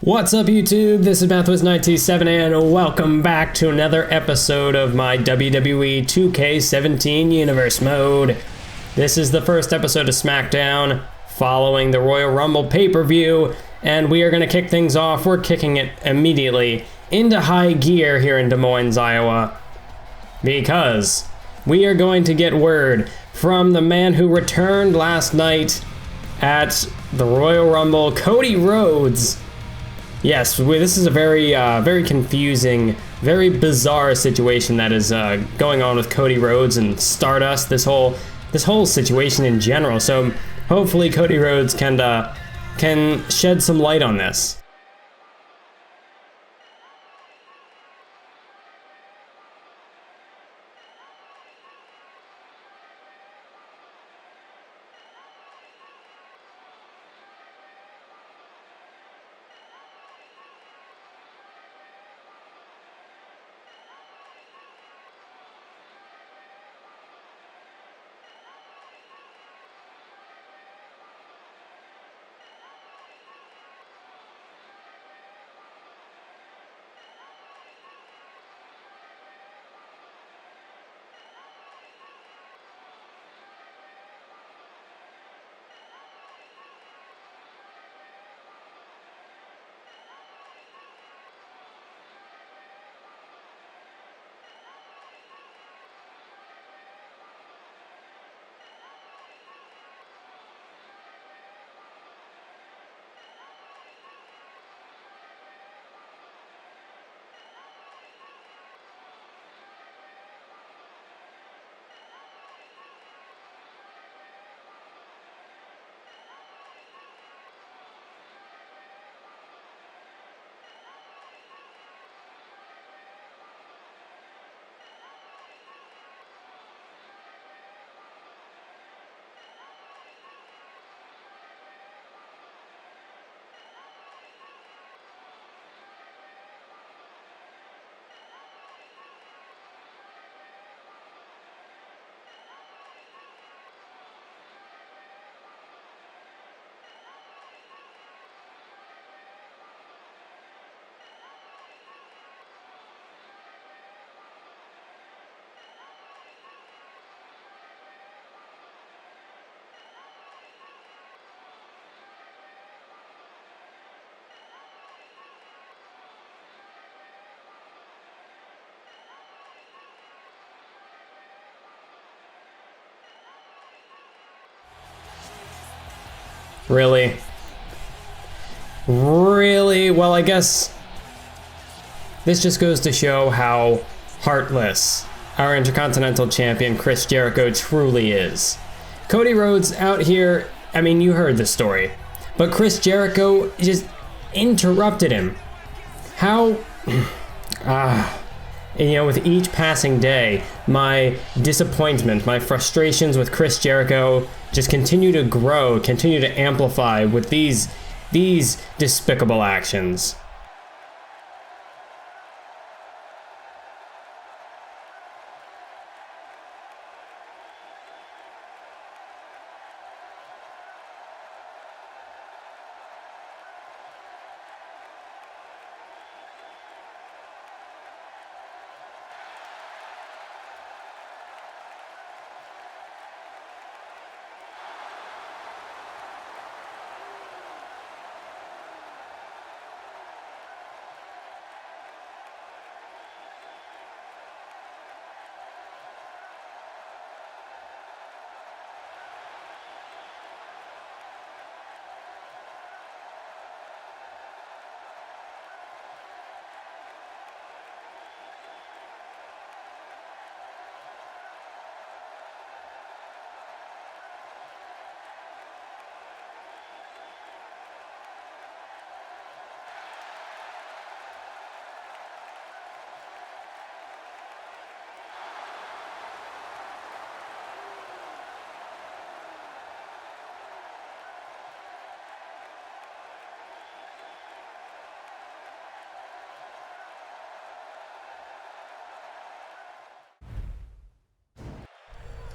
What's up YouTube, this is Mathwas927 and welcome back to another episode of my WWE 2K17 Universe Mode. This is the first episode of SmackDown following the Royal Rumble pay-per-view, and we are going to kick things off. We're kicking it immediately into high gear here in Des Moines, Iowa, because we are going to get word from the man who returned last night at the Royal Rumble, Cody Rhodes. Yes, this is a very confusing, very bizarre situation that is going on with Cody Rhodes and Stardust. This whole situation in general. So hopefully Cody Rhodes can shed some light on this. Really? Well, I guess this just goes to show how heartless our Intercontinental Champion Chris Jericho truly is. Cody Rhodes out here, I mean, you heard the story, but Chris Jericho just interrupted him. How? With each passing day, my disappointment, my frustrations with Chris Jericho just continue to grow, continue to amplify with these despicable actions.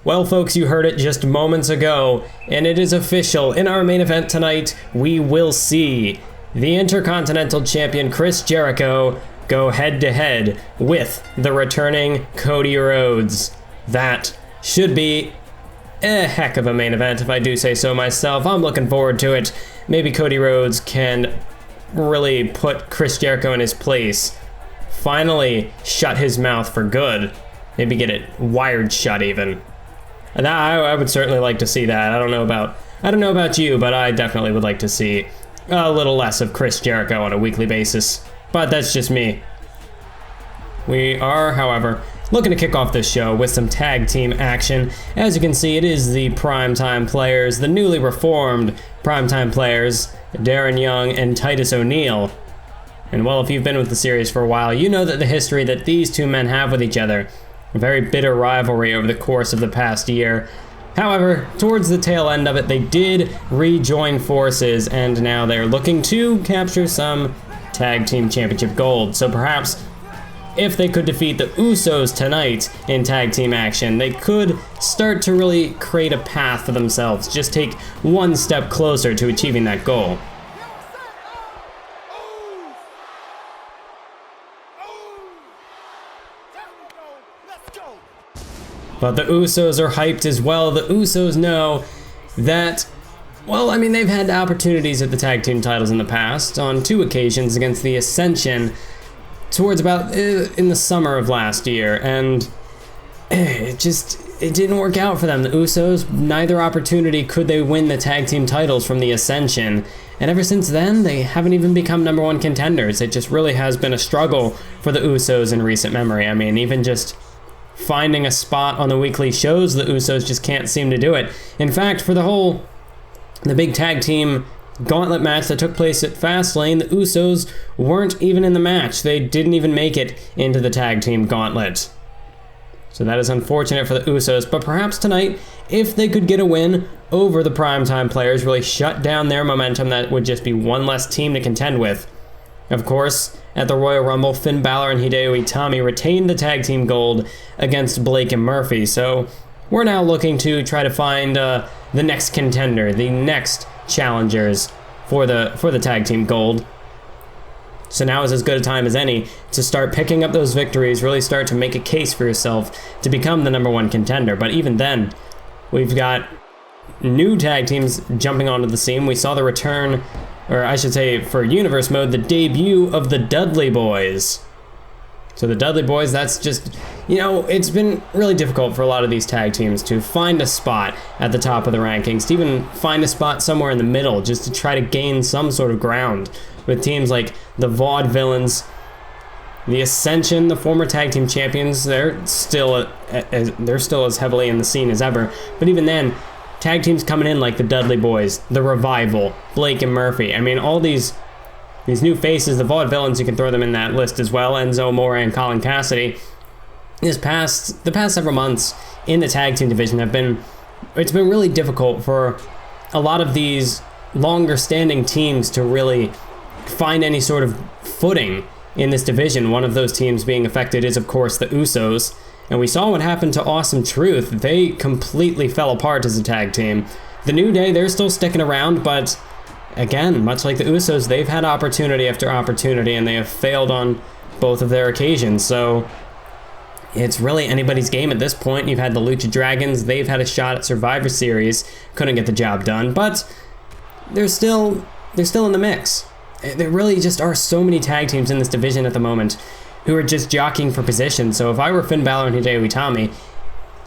Well, folks, you heard it just moments ago, and it is official. In our main event tonight, we will see the Intercontinental Champion Chris Jericho go head-to-head with the returning Cody Rhodes. That should be a heck of a main event, if I do say so myself. I'm looking forward to it. Maybe Cody Rhodes can really put Chris Jericho in his place. Finally shut his mouth for good. Maybe get it wired shut even. And I would certainly like to see that. I don't know about you, but I definitely would like to see a little less of Chris Jericho on a weekly basis. But that's just me. We are, however, looking to kick off this show with some tag team action. As you can see, it is the Primetime Players, the newly reformed Primetime Players, Darren Young and Titus O'Neil. And well, if you've been with the series for a while, you know that the history that these two men have with each other. A very bitter rivalry over the course of the past year. However, towards the tail end of it, they did rejoin forces, and now they're looking to capture some Tag Team Championship gold. So perhaps, if they could defeat the Usos tonight in tag team action, they could start to really create a path for themselves. Just take one step closer to achieving that goal. But the Usos are hyped as well. The Usos know that, well, I mean, they've had opportunities at the tag team titles in the past on 2 occasions against the Ascension towards about in the summer of last year, and it didn't work out for them. The Usos, neither opportunity could they win the tag team titles from the Ascension, and ever since then, they haven't even become #1 contenders. It just really has been a struggle for the Usos in recent memory. I mean, even just finding a spot on the weekly shows, the Usos just can't seem to do it. In fact, for the big tag team gauntlet match that took place at Fastlane, the Usos weren't even in the match. They didn't even make it into the tag team gauntlet. So that is unfortunate for the Usos, but perhaps tonight, if they could get a win over the Primetime Players, really shut down their momentum, that would just be one less team to contend with. Of course, at the Royal Rumble, Finn Balor and Hideo Itami retained the tag team gold against Blake and Murphy, so we're now looking to try to find the next contender, the next challengers for the tag team gold. So now is as good a time as any to start picking up those victories, really start to make a case for yourself to become the #1 contender. But even then, we've got new tag teams jumping onto the scene. We saw the return, or I should say for Universe Mode, the debut of the Dudley Boys. So the Dudley Boys, that's just, you know, it's been really difficult for a lot of these tag teams to find a spot at the top of the rankings, to even find a spot somewhere in the middle, just to try to gain some sort of ground. With teams like the Vaudevillains, the Ascension, the former tag team champions, they're still as heavily in the scene as ever. But even then, tag teams coming in like the Dudley Boys, the Revival, Blake and Murphy. I mean, all these new faces, the Vaudevillains, you can throw them in that list as well, Enzo Amore and Colin Cassidy. The past several months in the tag team division it's been really difficult for a lot of these longer standing teams to really find any sort of footing in this division. One of those teams being affected is, of course, the Usos. And we saw what happened to Awesome Truth. They completely fell apart as a tag team. The New Day, they're still sticking around, but again, much like the Usos, they've had opportunity after opportunity, and they have failed on both of their occasions. So it's really anybody's game at this point. You've had the Lucha Dragons. They've had a shot at Survivor Series. Couldn't get the job done, but they're still in the mix. There really just are so many tag teams in this division at the moment who are just jockeying for position. So if I were Finn Balor and Hideo Itami,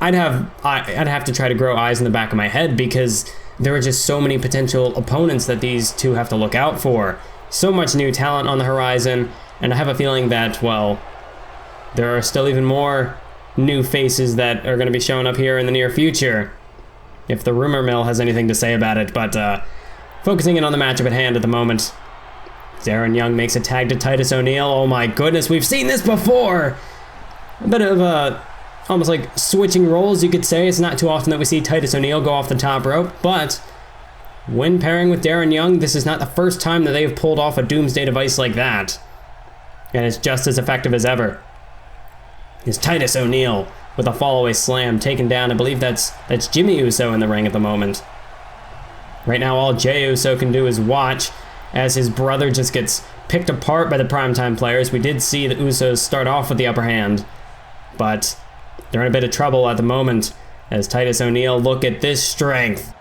I'd have to try to grow eyes in the back of my head, because there are just so many potential opponents that these two have to look out for. So much new talent on the horizon, and I have a feeling that, well, there are still even more new faces that are going to be showing up here in the near future, if the rumor mill has anything to say about it. But focusing in on the matchup at hand at the moment, Darren Young makes a tag to Titus O'Neil. Oh my goodness, we've seen this before! A bit of almost like switching roles, you could say. It's not too often that we see Titus O'Neil go off the top rope, but when pairing with Darren Young, this is not the first time that they've pulled off a Doomsday device like that. And it's just as effective as ever. It's Titus O'Neil with a fallaway slam, taken down. I believe that's Jimmy Uso in the ring at the moment. Right now, all Jey Uso can do is watch as his brother just gets picked apart by the Primetime Players. We did see the Usos start off with the upper hand, but they're in a bit of trouble at the moment as Titus O'Neil, look at this strength.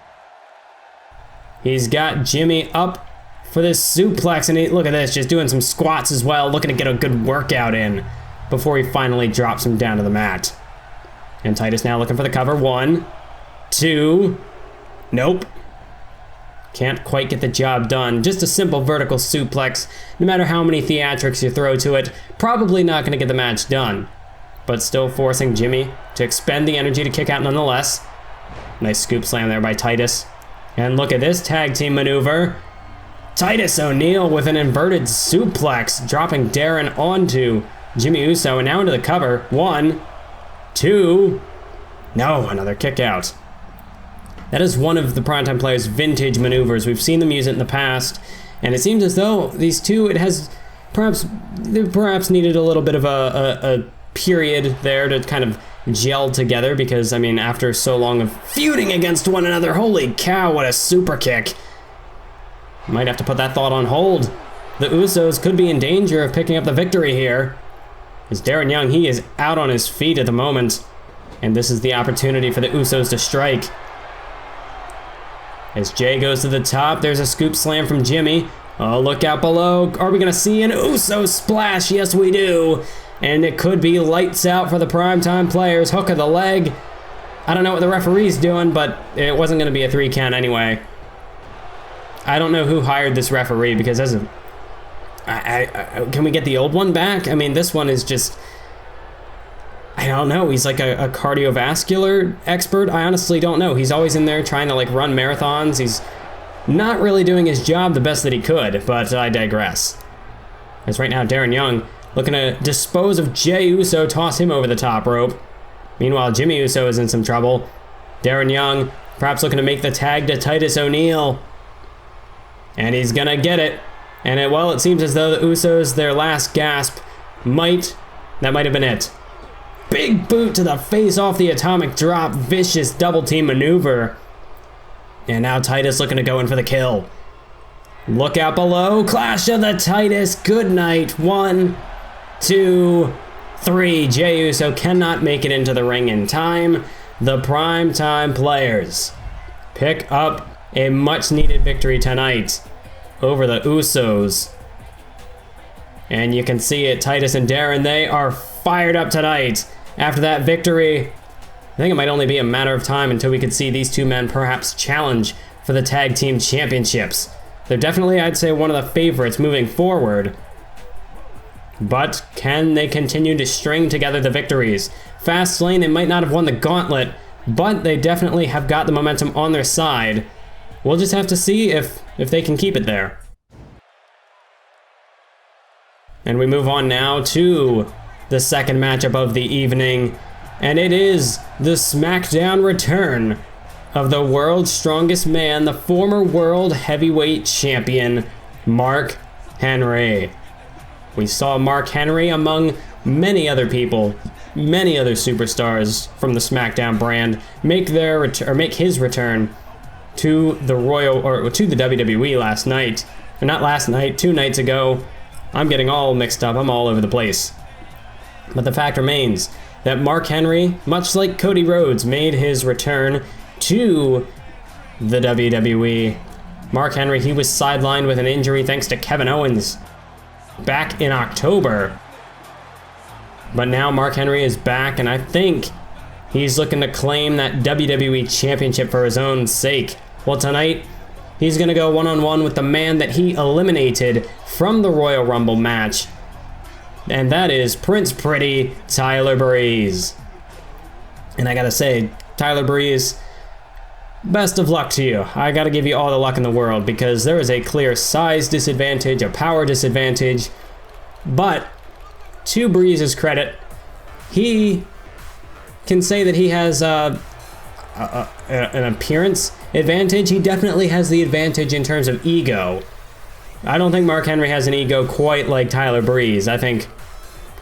He's got Jimmy up for this suplex, and look at this, just doing some squats as well, looking to get a good workout in before he finally drops him down to the mat. And Titus now looking for the cover. 1, 2, nope. Can't quite get the job done. Just a simple vertical suplex. No matter how many theatrics you throw to it, probably not going to get the match done. But still forcing Jimmy to expend the energy to kick out nonetheless. Nice scoop slam there by Titus. And look at this tag team maneuver. Titus O'Neil with an inverted suplex, dropping Darren onto Jimmy Uso, and now into the cover. 1, 2, no, another kick out. That is one of the Primetime Players' vintage maneuvers. We've seen them use it in the past, and it seems as though these two, they perhaps needed a little bit of a period there to kind of gel together, because, I mean, after so long of feuding against one another, holy cow, what a super kick. Might have to put that thought on hold. The Usos could be in danger of picking up the victory here. As Darren Young, he is out on his feet at the moment, and this is the opportunity for the Usos to strike. As Jay goes to the top, there's a scoop slam from Jimmy. Oh, look out below. Are we going to see an Uso splash? Yes, we do. And it could be lights out for the Primetime Players. Hook of the leg. I don't know what the referee's doing, but it wasn't going to be a 3 count anyway. I don't know who hired this referee, because as a... can we get the old one back? I mean, this one is just... I don't know. He's like a cardiovascular expert. I honestly don't know. He's always in there trying to like run marathons. He's not really doing his job the best that he could, but I digress. As right now, Darren Young looking to dispose of Jey Uso, toss him over the top rope. Meanwhile, Jimmy Uso is in some trouble. Darren Young perhaps looking to make the tag to Titus O'Neil. And he's gonna get it. And it seems as though the Usos, their last gasp, that might have been it. Big boot to the face off the atomic drop, vicious double team maneuver. And now Titus looking to go in for the kill. Look out below, clash of the Titus, good night. 1, 2, 3. Jey Uso cannot make it into the ring in time. The Primetime Players pick up a much needed victory tonight over the Usos. And you can see it, Titus and Darren, they are fired up tonight. After that victory, I think it might only be a matter of time until we could see these two men perhaps challenge for the tag team championships. They're definitely, I'd say, one of the favorites moving forward. But can they continue to string together the victories? Fastlane, they might not have won the gauntlet, but they definitely have got the momentum on their side. We'll just have to see if they can keep it there. And we move on now to the second matchup of the evening, and it is the SmackDown return of the world's strongest man, the former world heavyweight champion, Mark Henry. We saw Mark Henry among many other people, many other superstars from the SmackDown brand make his return to the WWE last night. Or not last night, 2 nights ago. I'm getting all mixed up, I'm all over the place. But the fact remains that Mark Henry, much like Cody Rhodes, made his return to the WWE. Mark Henry, he was sidelined with an injury thanks to Kevin Owens back in October. But now Mark Henry is back, and I think he's looking to claim that WWE Championship for his own sake. Well, tonight, he's going to go one-on-one with the man that he eliminated from the Royal Rumble match. And that is Prince Pretty, Tyler Breeze. And I gotta say, Tyler Breeze, best of luck to you. I gotta give you all the luck in the world, because there is a clear size disadvantage, a power disadvantage. But, to Breeze's credit, he can say that he has an appearance advantage. He definitely has the advantage in terms of ego. I don't think Mark Henry has an ego quite like Tyler Breeze. I think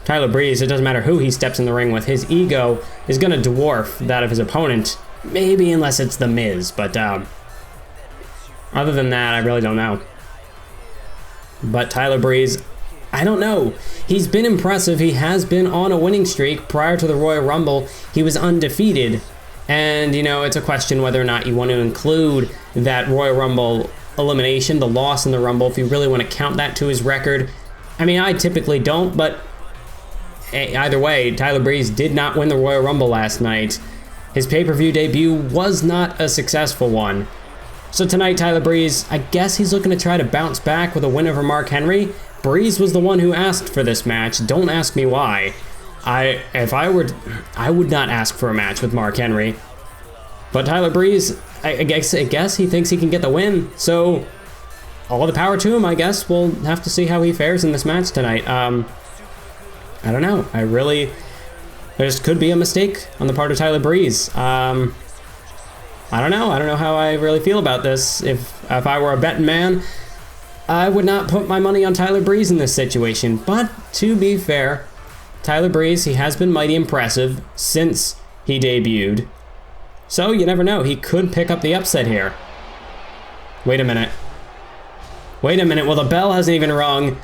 Tyler Breeze, it doesn't matter who he steps in the ring with, his ego is going to dwarf that of his opponent. Maybe unless it's The Miz, but other than that, I really don't know. But Tyler Breeze, I don't know. He's been impressive. He has been on a winning streak. Prior to the Royal Rumble, he was undefeated. And, you know, it's a question whether or not you want to include that Royal Rumble elimination, the loss in the Rumble, if you really want to count that to his record. I mean, I typically don't, but either way, Tyler Breeze did not win the Royal Rumble last night. His pay-per-view debut was not a successful one. So tonight, Tyler Breeze, I guess he's looking to try to bounce back with a win over Mark Henry. Breeze was the one who asked for this match. Don't ask me why. I would not ask for a match with Mark Henry. But Tyler Breeze, I guess he thinks he can get the win. So all the power to him, I guess. We'll have to see how he fares in this match tonight. I don't know. There just could be a mistake on the part of Tyler Breeze. I don't know. I don't know how I really feel about this. If I were a betting man, I would not put my money on Tyler Breeze in this situation. But to be fair, Tyler Breeze, he has been mighty impressive since he debuted. So you never know. He could pick up the upset here. Wait a minute. Well, the bell hasn't even rung.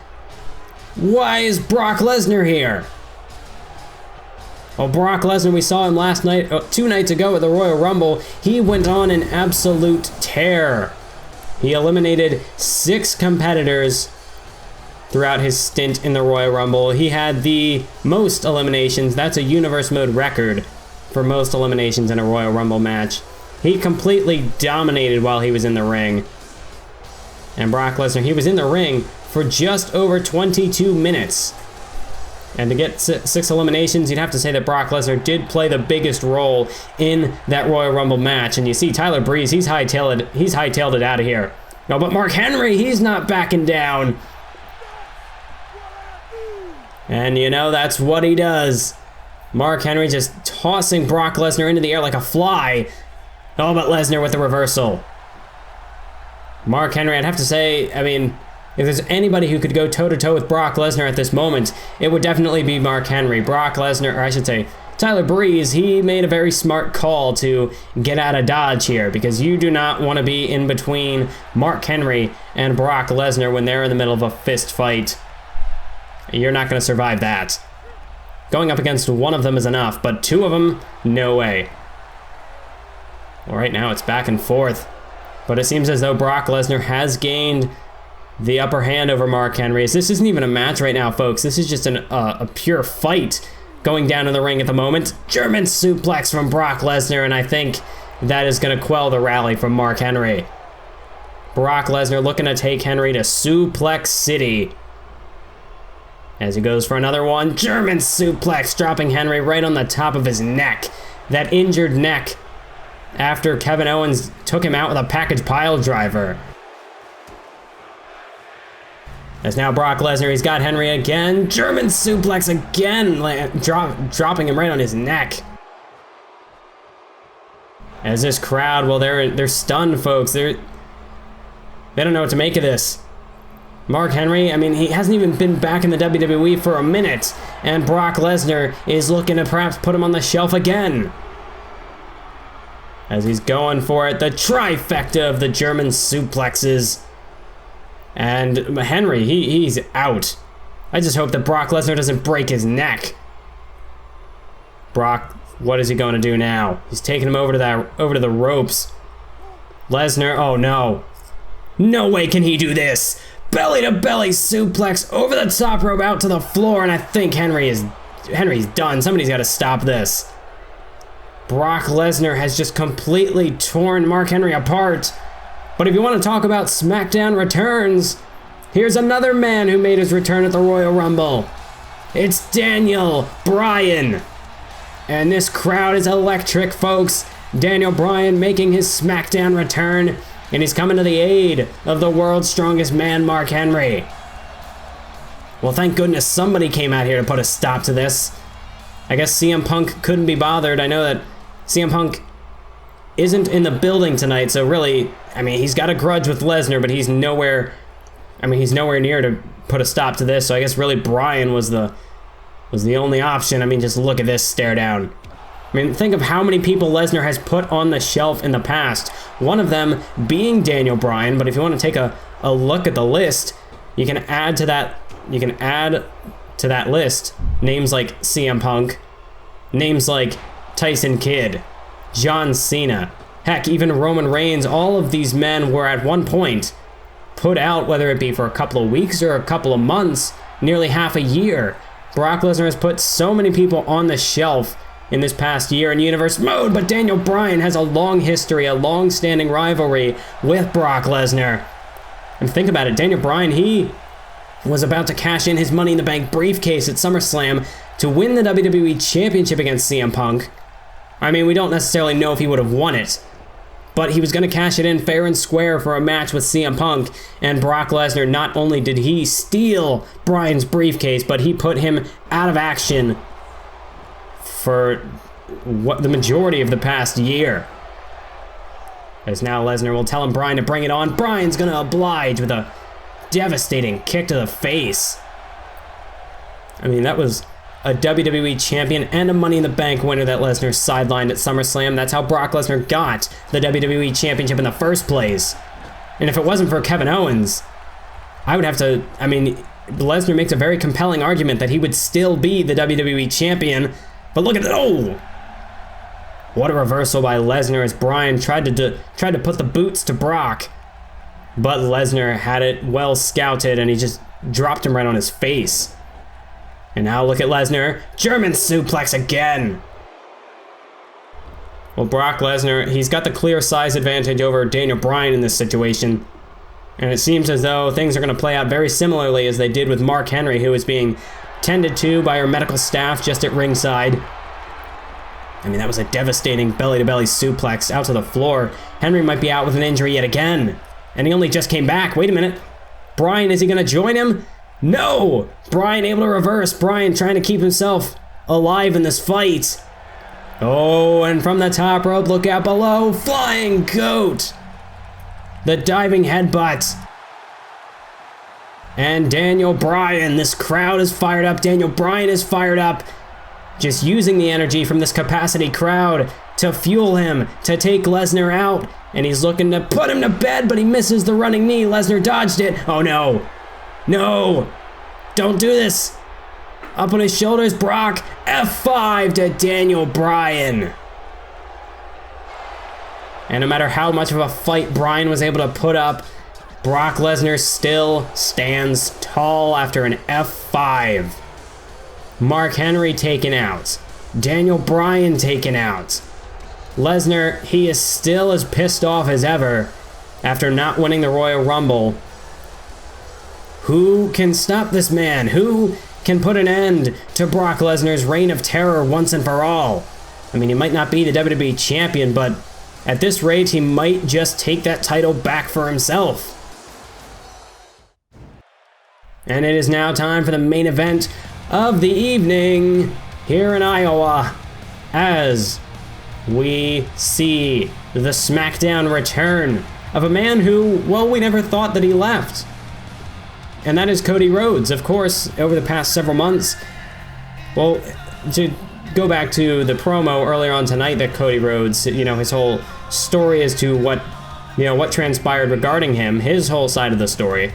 Why is Brock Lesnar here? Well, Brock Lesnar, we saw him last night, 2 nights ago at the Royal Rumble. He went on an absolute tear. He eliminated 6 competitors throughout his stint in the Royal Rumble. He had the most eliminations. That's a Universe Mode record for most eliminations in a Royal Rumble match. He completely dominated while he was in the ring. And Brock Lesnar, he was in the ring for just over 22 minutes. And to get 6 eliminations, you'd have to say that Brock Lesnar did play the biggest role in that Royal Rumble match. And you see Tyler Breeze, he's hightailed it out of here. No, but Mark Henry, he's not backing down. And you know, that's what he does. Mark Henry just tossing Brock Lesnar into the air like a fly. Oh, but Lesnar with the reversal. Mark Henry, I'd have to say, I mean, if there's anybody who could go toe-to-toe with Brock Lesnar at this moment, it would definitely be Mark Henry. Brock Lesnar, or I should say, Tyler Breeze, he made a very smart call to get out of Dodge here, because you do not want to be in between Mark Henry and Brock Lesnar when they're in the middle of a fist fight. You're not going to survive that. Going up against one of them is enough, but 2 of them, no way. Well, right now it's back and forth, but it seems as though Brock Lesnar has gained the upper hand over Mark Henry. This isn't even a match right now, folks. This is just a pure fight going down in the ring at the moment. German suplex from Brock Lesnar, and I think that is going to quell the rally from Mark Henry. Brock Lesnar looking to take Henry to Suplex City. As he goes for another one. German suplex, dropping Henry right on the top of his neck. That injured neck after Kevin Owens took him out with a package pile driver. As now Brock Lesnar, he's got Henry again. German suplex again, dropping him right on his neck. As this crowd, well, they're stunned, folks. They don't know what to make of this. Mark Henry, I mean, he hasn't even been back in the WWE for a minute, and Brock Lesnar is looking to perhaps put him on the shelf again. As he's going for it, the trifecta of the German suplexes. And Henry, he's out. I just hope that Brock Lesnar doesn't break his neck. Brock, what is he going to do now? He's taking him over to the ropes. Lesnar, oh no. No way can he do this. Belly to belly suplex over the top rope out to the floor, and I think Henry's done. Somebody's got to stop this. Brock Lesnar has just completely torn Mark Henry apart. But if you want to talk about SmackDown returns, here's another man who made his return at the Royal Rumble. It's Daniel Bryan. And this crowd is electric, folks. Daniel Bryan making his SmackDown return, and he's coming to the aid of the world's strongest man, Mark Henry. Well, thank goodness somebody came out here to put a stop to this. I guess CM Punk couldn't be bothered. I know that CM Punk isn't in the building tonight, so really, I mean, he's got a grudge with Lesnar, but he's nowhere near to put a stop to this, so I guess really Bryan was the only option. I mean, just look at this stare down. I mean, think of how many people Lesnar has put on the shelf in the past, one of them being Daniel Bryan, but if you want to take a look at the list, You can add to that list names like CM Punk, names like Tyson Kidd, John Cena, heck, even Roman Reigns. All of these men were at one point put out, whether it be for a couple of weeks or a couple of months, nearly half a year. Brock Lesnar has put so many people on the shelf in this past year in Universe Mode, but Daniel Bryan has a long history, a long-standing rivalry with Brock Lesnar. And think about it, Daniel Bryan, he was about to cash in his Money in the Bank briefcase at SummerSlam to win the WWE Championship against CM Punk. I mean, we don't necessarily know if he would have won it, but he was going to cash it in fair and square for a match with CM Punk, and Brock Lesnar, not only did he steal Bryan's briefcase, but he put him out of action for the majority of the past year. As now Lesnar will tell him Bryan to bring it on. Bryan's going to oblige with a devastating kick to the face. I mean, that was a WWE champion and a Money in the Bank winner that Lesnar sidelined at SummerSlam. That's how Brock Lesnar got the WWE Championship in the first place. And if it wasn't for Kevin Owens, I would have to, I mean, Lesnar makes a very compelling argument that he would still be the WWE Champion. But look at it, oh! What a reversal by Lesnar as Bryan tried to put the boots to Brock. But Lesnar had it well scouted and he just dropped him right on his face. And now look at Lesnar, German suplex again. Well, Brock Lesnar, he's got the clear size advantage over Daniel Bryan in this situation. And it seems as though things are going to play out very similarly as they did with Mark Henry, who was being tended to by our medical staff just at ringside. I mean, that was a devastating belly-to-belly suplex out to the floor. Henry might be out with an injury yet again. And he only just came back. Wait a minute. Bryan, is he going to join him? No! Bryan able to reverse. Bryan trying to keep himself alive in this fight. Oh, and from the top rope, look out below. Flying goat. The diving headbutt. And Daniel Bryan. This crowd is fired up. Daniel Bryan is fired up. Just using the energy from this capacity crowd to fuel him, to take Lesnar out. And he's looking to put him to bed, but he misses the running knee. Lesnar dodged it. Oh no. No. Don't do this. Up on his shoulders, Brock. F5 to Daniel Bryan. And no matter how much of a fight Bryan was able to put up, Brock Lesnar still stands tall after an F5. Mark Henry taken out. Daniel Bryan taken out. Lesnar, he is still as pissed off as ever after not winning the Royal Rumble. Who can stop this man? Who can put an end to Brock Lesnar's reign of terror once and for all? I mean, he might not be the WWE champion, but at this rate, he might just take that title back for himself. And it is now time for the main event of the evening here in Iowa as we see the SmackDown return of a man who, well, we never thought that he left. And that is Cody Rhodes. Of course, over the past several months, well, to go back to the promo earlier on tonight that Cody Rhodes, you know, his whole story as to what transpired regarding him, his whole side of the story.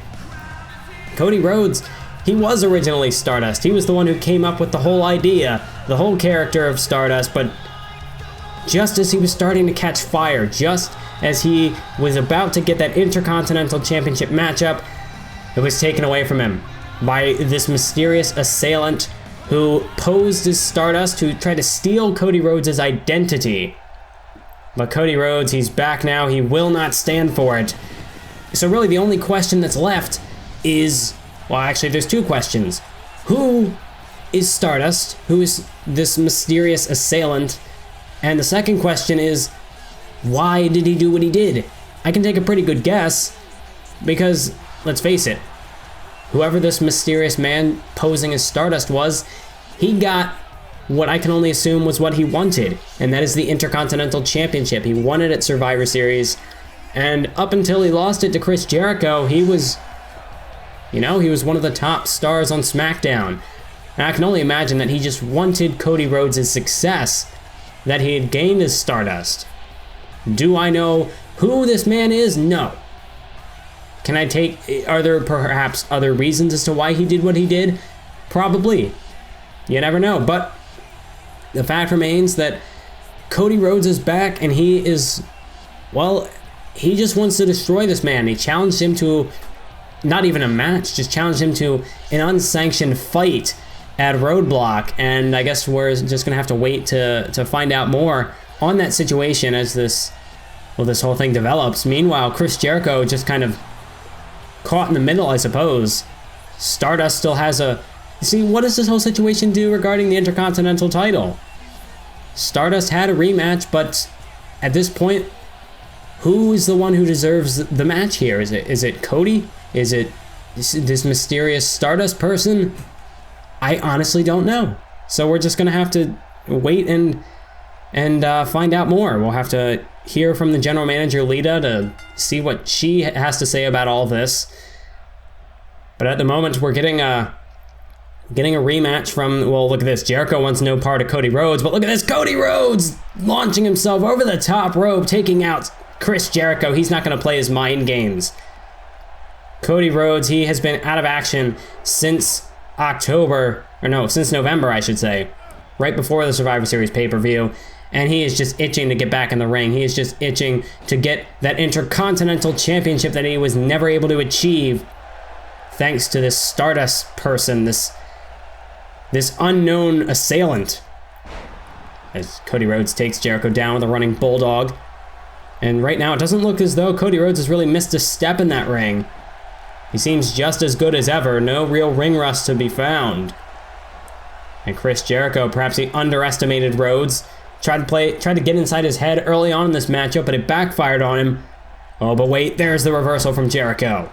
Cody Rhodes, he was originally Stardust. He was the one who came up with the whole idea, the whole character of Stardust, but just as he was starting to catch fire, just as he was about to get that Intercontinental Championship matchup, it was taken away from him by this mysterious assailant who posed as Stardust, who tried to steal Cody Rhodes' identity. But Cody Rhodes, he's back now. He will not stand for it. So really the only question that's left is, well, actually there's two questions. Who is Stardust? Who is this mysterious assailant? And the second question is, why did he do what he did? I can take a pretty good guess, because, let's face it, whoever this mysterious man posing as Stardust was, he got what I can only assume was what he wanted, and that is the Intercontinental Championship. He won it at Survivor Series, and up until he lost it to Chris Jericho, he was, you know, he was one of the top stars on SmackDown. And I can only imagine that he just wanted Cody Rhodes' success that he had gained as Stardust. Do I know who this man is? No. Are there perhaps other reasons as to why he did what he did? Probably. You never know. But the fact remains that Cody Rhodes is back, and he is, well, he just wants to destroy this man. He challenged him to, not even a match, just challenged him to an unsanctioned fight at Roadblock, and I guess we're just gonna have to wait to find out more on that situation as this whole thing develops. Meanwhile, Chris Jericho just kind of caught in the middle, I suppose. Stardust still has a... See, what does this whole situation do regarding the Intercontinental title? Stardust had a rematch, but at this point, who is the one who deserves the match here? Is it Cody? Is it this mysterious Stardust person? I honestly don't know. So we're just gonna have to wait and find out more. We'll have to hear from the general manager, Lita, to see what she has to say about all this. But at the moment, we're getting a rematch from, well, look at this. Jericho wants no part of Cody Rhodes, but look at this. Cody Rhodes launching himself over the top rope, taking out Chris Jericho. He's not going to play his mind games. Cody Rhodes, he has been out of action since since November, I should say, right before the Survivor Series pay-per-view. And he is just itching to get back in the ring. He is just itching to get that Intercontinental Championship that he was never able to achieve thanks to this Stardust person, this unknown assailant. As Cody Rhodes takes Jericho down with a running bulldog. And right now it doesn't look as though Cody Rhodes has really missed a step in that ring. He seems just as good as ever. No real ring rust to be found. And Chris Jericho, perhaps he underestimated Rhodes. Tried to get inside his head early on in this matchup, but it backfired on him. Oh, but wait, there's the reversal from Jericho.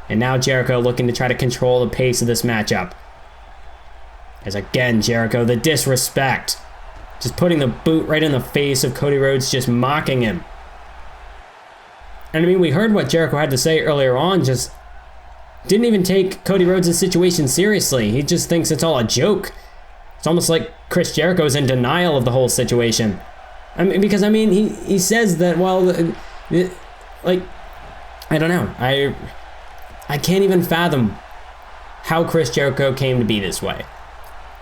And now Jericho looking to try to control the pace of this matchup. As again, Jericho, the disrespect. Just putting the boot right in the face of Cody Rhodes, just mocking him. And I mean, we heard what Jericho had to say earlier on, just didn't even take Cody Rhodes' situation seriously. He just thinks it's all a joke. It's almost like Chris Jericho's in denial of the whole situation. I mean, because, I mean, he says that, well, like, I don't know. I can't even fathom how Chris Jericho came to be this way.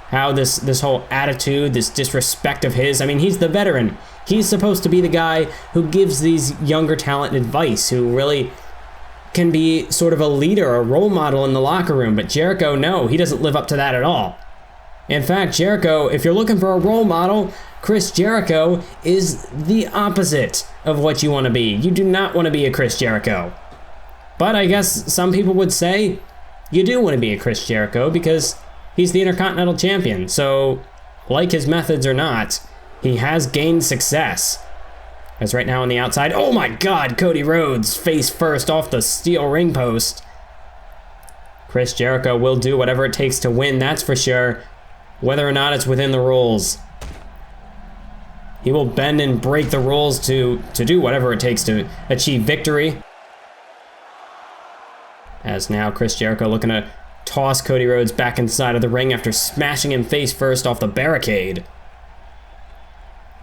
How this whole attitude, this disrespect of his, I mean, he's the veteran. He's supposed to be the guy who gives these younger talent advice, who really can be sort of a leader, a role model in the locker room. But Jericho, no, he doesn't live up to that at all. In fact, Jericho, if you're looking for a role model, Chris Jericho is the opposite of what you want to be. You do not want to be a Chris Jericho. But I guess some people would say you do want to be a Chris Jericho because he's the Intercontinental Champion. So, like his methods or not, he has gained success. As right now on the outside, oh my God, Cody Rhodes face first off the steel ring post. Chris Jericho will do whatever it takes to win, that's for sure. Whether or not it's within the rules. He will bend and break the rules to do whatever it takes to achieve victory. As now Chris Jericho looking to toss Cody Rhodes back inside of the ring after smashing him face first off the barricade.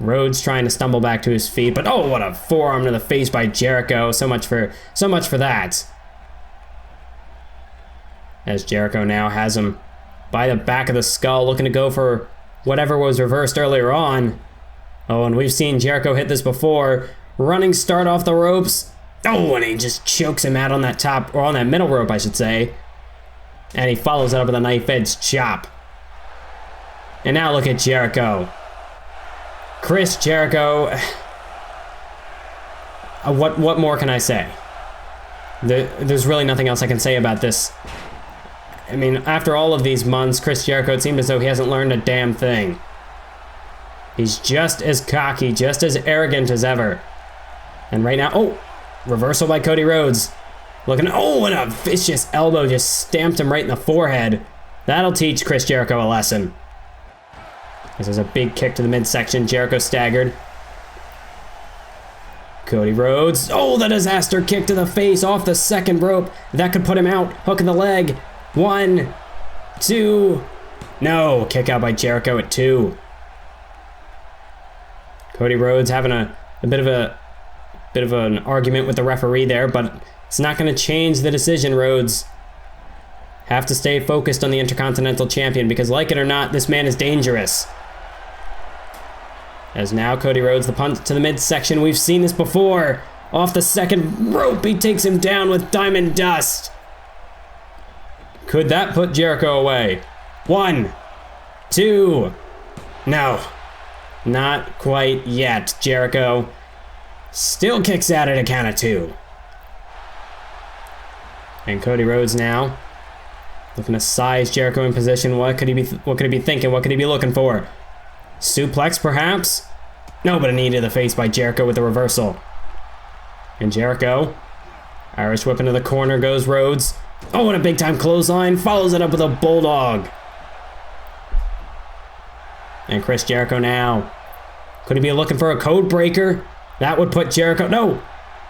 Rhodes trying to stumble back to his feet, but oh, what a forearm to the face by Jericho. So much for that. As Jericho now has him by the back of the skull, looking to go for whatever was reversed earlier on. Oh, and we've seen Jericho hit this before. Running start off the ropes. Oh, and he just chokes him out on that top, or on that middle rope, I should say. And he follows it up with a knife edge chop. And now look at Jericho. Chris Jericho. What more can I say? There's really nothing else I can say about this. I mean, after all of these months, Chris Jericho, it seemed as though he hasn't learned a damn thing. He's just as cocky, just as arrogant as ever. And right now, oh, reversal by Cody Rhodes. Looking, oh, and a vicious elbow just stamped him right in the forehead. That'll teach Chris Jericho a lesson. This is a big kick to the midsection. Jericho staggered. Cody Rhodes, oh, the disaster kick to the face off the second rope. That could put him out. Hook in the leg. 1, 2, no, kick out by Jericho at 2. Cody Rhodes having a bit of an argument with the referee there, but It's not going to change the decision, Rhodes. Have to stay focused on the Intercontinental Champion because, like it or not, this man is dangerous. As now Cody Rhodes, the punt to the midsection. We've seen this before. Off the second rope, he takes him down with Diamond Dust. Could that put Jericho away? 1, 2. No, not quite yet. Jericho still kicks out at a count of 2. And Cody Rhodes now looking to size Jericho in position. What could he be thinking? What could he be looking for? Suplex, perhaps? No, but a knee to the face by Jericho with the reversal. And Jericho, Irish whip into the corner goes Rhodes. Oh, and a big-time clothesline. Follows it up with a bulldog. And Chris Jericho now. Could he be looking for a code breaker? That would put Jericho... No!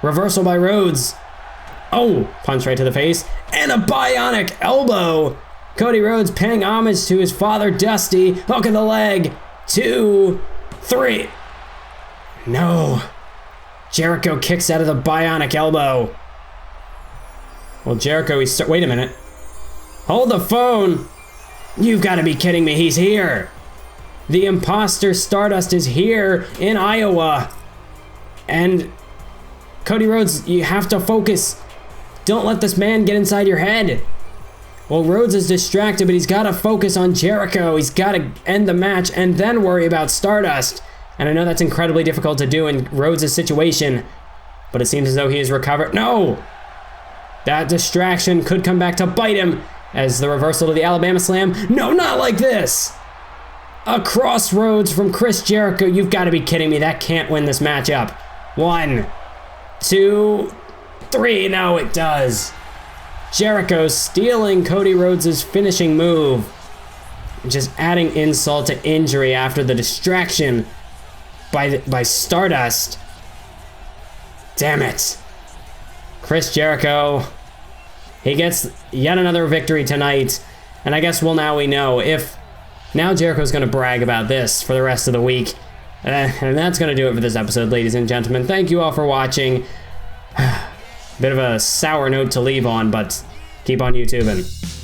Reversal by Rhodes. Oh, punch right to the face. And a bionic elbow. Cody Rhodes paying homage to his father, Dusty. Hook in the leg. 2, 3. No. Jericho kicks out of the bionic elbow. Well, Jericho, wait a minute. Hold the phone. You've got to be kidding me. He's here. The imposter Stardust is here in Iowa. And Cody Rhodes, you have to focus. Don't let this man get inside your head. Well, Rhodes is distracted, but he's got to focus on Jericho. He's got to end the match and then worry about Stardust. And I know that's incredibly difficult to do in Rhodes' situation, but it seems as though he has recovered. No! That distraction could come back to bite him as the reversal to the Alabama Slam. No, not like this! A crossroads from Chris Jericho. You've got to be kidding me. That can't win this matchup. 1, 2, 3. No, it does. Jericho stealing Cody Rhodes' finishing move. Just adding insult to injury after the distraction by Stardust. Damn it. Chris Jericho, he gets yet another victory tonight. And I guess we know if now Jericho's going to brag about this for the rest of the week. And that's going to do it for this episode, ladies and gentlemen. Thank you all for watching. Bit of a sour note to leave on, but keep on YouTubing.